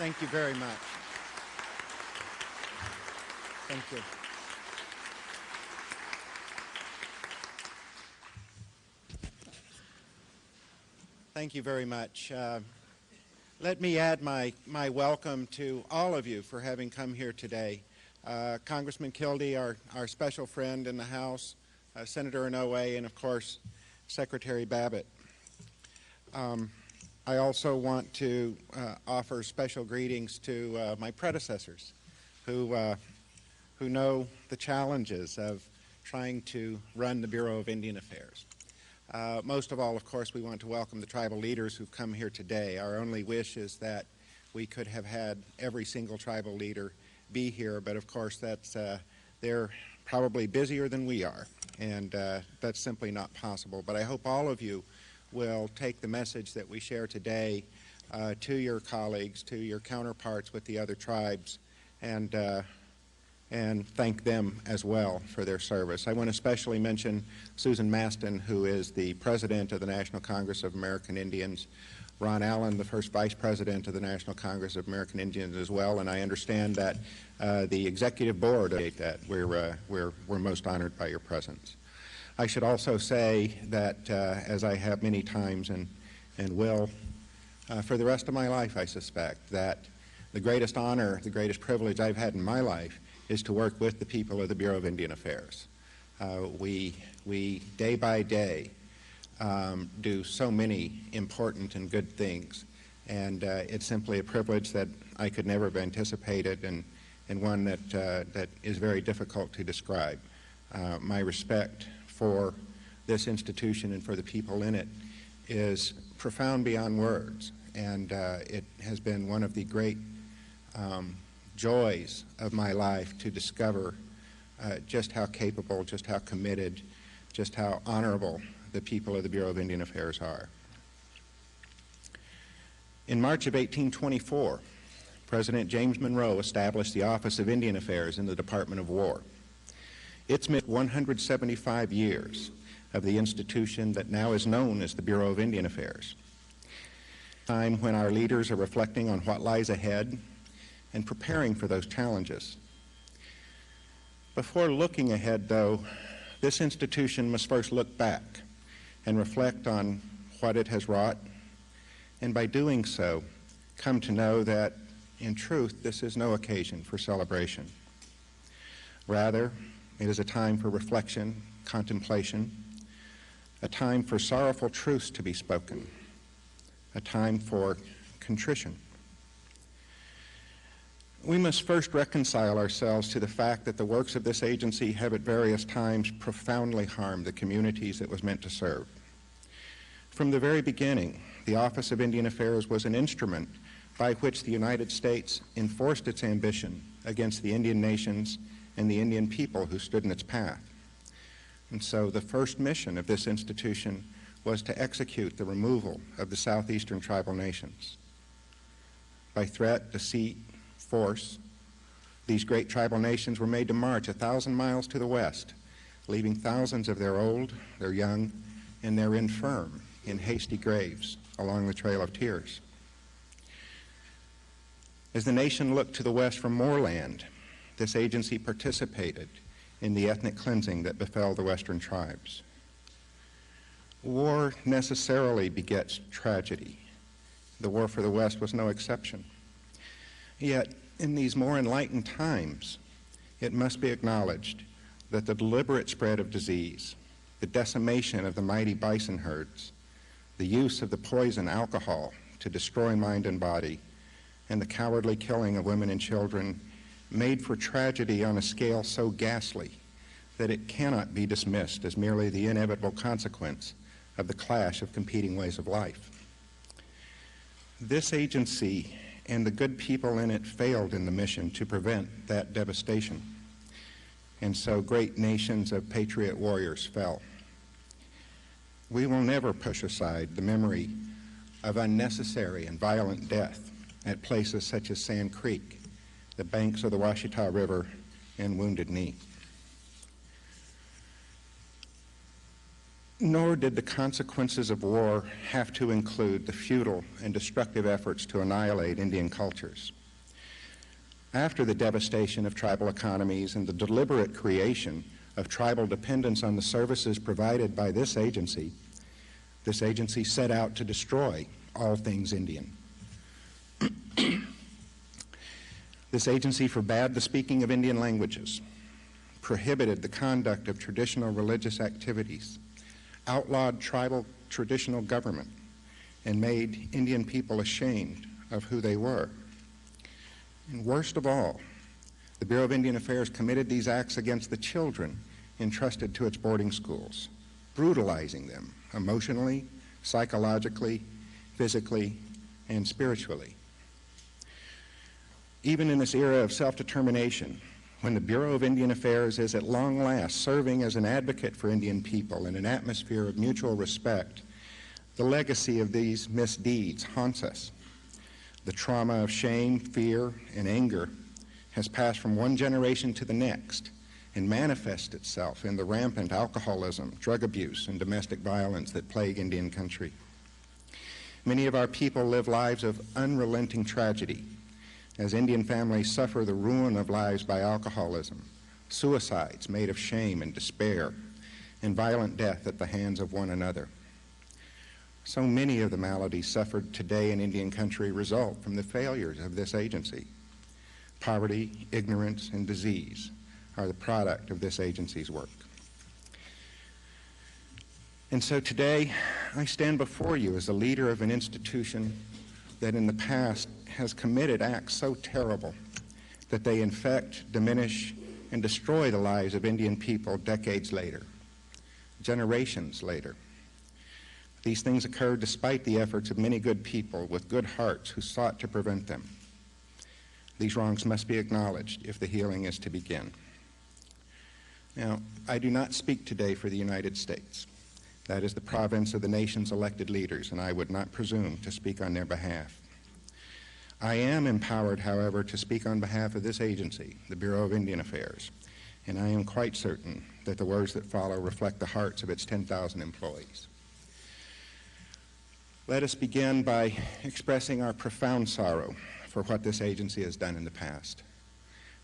Thank you very much. Thank you. Thank you very much. Let me add my welcome to all of you for having come here today. Congressman Kildee, our special friend in the House, Senator Inouye, and of course, Secretary Babbitt. I also want to offer special greetings to my predecessors who know the challenges of trying to run the Bureau of Indian Affairs. Most of all, of course, we want to welcome the tribal leaders who've come here today. Our only wish is that we could have had every single tribal leader be here, but of course they're probably busier than we are, and that's simply not possible. But I hope all of you will take the message that we share today to your colleagues, to your counterparts with the other tribes, and thank them as well for their service. I want to especially mention Susan Maston, who is the President of the National Congress of American Indians, Ron Allen, the first Vice President of the National Congress of American Indians as well, and I understand that the Executive Board that we're most honored by your presence. I should also say that, as I have many times and will for the rest of my life, I suspect, that the greatest honor, the greatest privilege I've had in my life is to work with the people of the Bureau of Indian Affairs. We day by day, do so many important and good things, and it's simply a privilege that I could never have anticipated, and one that is very difficult to describe. My respect for this institution and for the people in it is profound beyond words, and it has been one of the great joys of my life to discover just how capable, just how committed, just how honorable the people of the Bureau of Indian Affairs are. In March of 1824, President James Monroe established the Office of Indian Affairs in the Department of War. It's been 175 years of the institution that now is known as the Bureau of Indian Affairs. Time when our leaders are reflecting on what lies ahead and preparing for those challenges. Before looking ahead, though, this institution must first look back and reflect on what it has wrought, and by doing so, come to know that, in truth, this is no occasion for celebration. Rather, it is a time for reflection, contemplation, a time for sorrowful truths to be spoken, a time for contrition. We must first reconcile ourselves to the fact that the works of this agency have at various times profoundly harmed the communities it was meant to serve. From the very beginning, the Office of Indian Affairs was an instrument by which the United States enforced its ambition against the Indian nations and the Indian people who stood in its path. And so the first mission of this institution was to execute the removal of the southeastern tribal nations. By threat, deceit, force, these great tribal nations were made to march 1,000 miles to the west, leaving thousands of their old, their young, and their infirm in hasty graves along the Trail of Tears. As the nation looked to the west for more land, this agency participated in the ethnic cleansing that befell the western tribes. War necessarily begets tragedy. The war for the West was no exception. Yet, in these more enlightened times, it must be acknowledged that the deliberate spread of disease, the decimation of the mighty bison herds, the use of the poison alcohol to destroy mind and body, and the cowardly killing of women and children made for tragedy on a scale so ghastly that it cannot be dismissed as merely the inevitable consequence of the clash of competing ways of life. This agency and the good people in it failed in the mission to prevent that devastation, and so great nations of patriot warriors fell. We will never push aside the memory of unnecessary and violent death at places such as Sand Creek, the banks of the Washita River, and Wounded Knee. Nor did the consequences of war have to include the futile and destructive efforts to annihilate Indian cultures. After the devastation of tribal economies and the deliberate creation of tribal dependence on the services provided by this agency set out to destroy all things Indian. This agency forbade the speaking of Indian languages, prohibited the conduct of traditional religious activities, outlawed tribal traditional government, and made Indian people ashamed of who they were. And worst of all, the Bureau of Indian Affairs committed these acts against the children entrusted to its boarding schools, brutalizing them emotionally, psychologically, physically, and spiritually. Even in this era of self-determination, when the Bureau of Indian Affairs is at long last serving as an advocate for Indian people in an atmosphere of mutual respect, the legacy of these misdeeds haunts us. The trauma of shame, fear, and anger has passed from one generation to the next and manifests itself in the rampant alcoholism, drug abuse, and domestic violence that plague Indian country. Many of our people live lives of unrelenting tragedy as Indian families suffer the ruin of lives by alcoholism, suicides made of shame and despair, and violent death at the hands of one another. So many of the maladies suffered today in Indian country result from the failures of this agency. Poverty, ignorance, and disease are the product of this agency's work. And so today, I stand before you as a leader of an institution that in the past has committed acts so terrible that they infect, diminish, and destroy the lives of Indian people decades later, generations later. These things occurred despite the efforts of many good people with good hearts who sought to prevent them. These wrongs must be acknowledged if the healing is to begin. Now, I do not speak today for the United States. That is the province of the nation's elected leaders, and I would not presume to speak on their behalf. I am empowered, however, to speak on behalf of this agency, the Bureau of Indian Affairs, and I am quite certain that the words that follow reflect the hearts of its 10,000 employees. Let us begin by expressing our profound sorrow for what this agency has done in the past.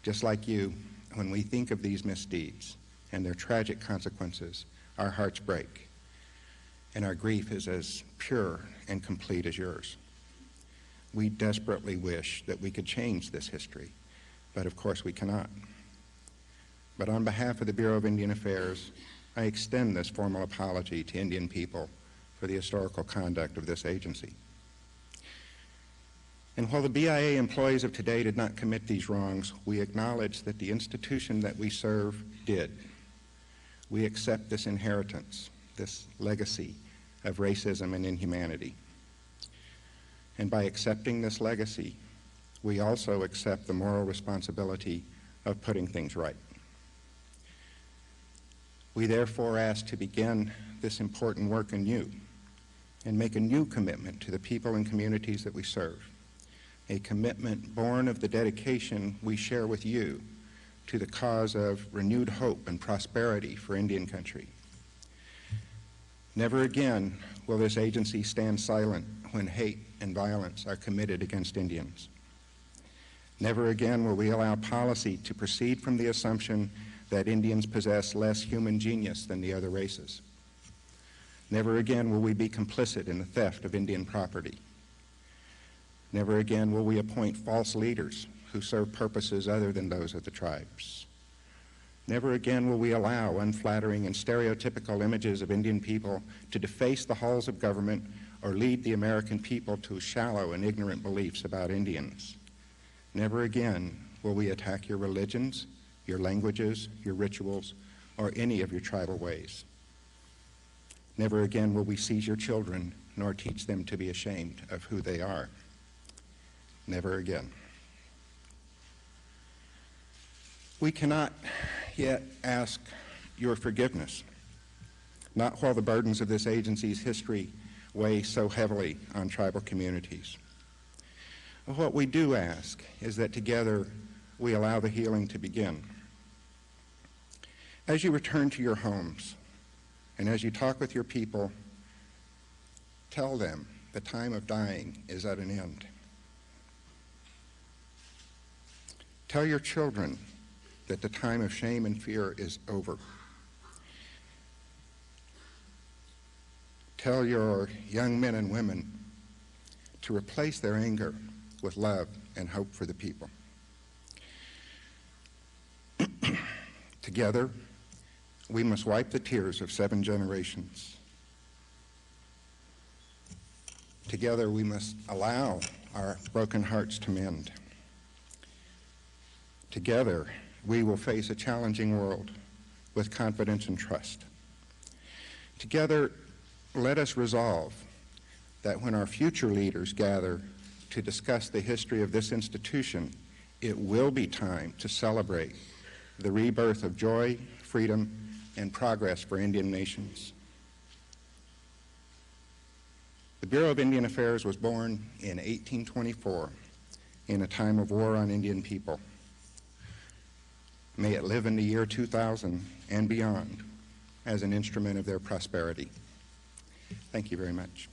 Just like you, when we think of these misdeeds and their tragic consequences, our hearts break, and our grief is as pure and complete as yours. We desperately wish that we could change this history, but of course we cannot. But on behalf of the Bureau of Indian Affairs, I extend this formal apology to Indian people for the historical conduct of this agency. And while the BIA employees of today did not commit these wrongs, we acknowledge that the institution that we serve did. We accept this inheritance, this legacy of racism and inhumanity. And by accepting this legacy, we also accept the moral responsibility of putting things right. We therefore ask to begin this important work anew and make a new commitment to the people and communities that we serve, a commitment born of the dedication we share with you to the cause of renewed hope and prosperity for Indian country. Never again will this agency stand silent when hate and violence are committed against Indians. Never again will we allow policy to proceed from the assumption that Indians possess less human genius than the other races. Never again will we be complicit in the theft of Indian property. Never again will we appoint false leaders who serve purposes other than those of the tribes. Never again will we allow unflattering and stereotypical images of Indian people to deface the halls of government or lead the American people to shallow and ignorant beliefs about Indians. Never again will we attack your religions, your languages, your rituals, or any of your tribal ways. Never again will we seize your children nor teach them to be ashamed of who they are. Never again. We cannot yet ask your forgiveness, not while the burdens of this agency's history weigh so heavily on tribal communities. What we do ask is that together we allow the healing to begin. As you return to your homes, And as you talk with your people, tell them the time of dying is at an end. Tell your children that the time of shame and fear is over. Tell your young men and women to replace their anger with love and hope for the people. Together, we must wipe the tears of 7 generations. Together, we must allow our broken hearts to mend. Together, we will face a challenging world with confidence and trust. Together, let us resolve that when our future leaders gather to discuss the history of this institution, it will be time to celebrate the rebirth of joy, freedom, and progress for Indian nations. The Bureau of Indian Affairs was born in 1824 in a time of war on Indian people. May it live in the year 2000 and beyond as an instrument of their prosperity. Thank you very much.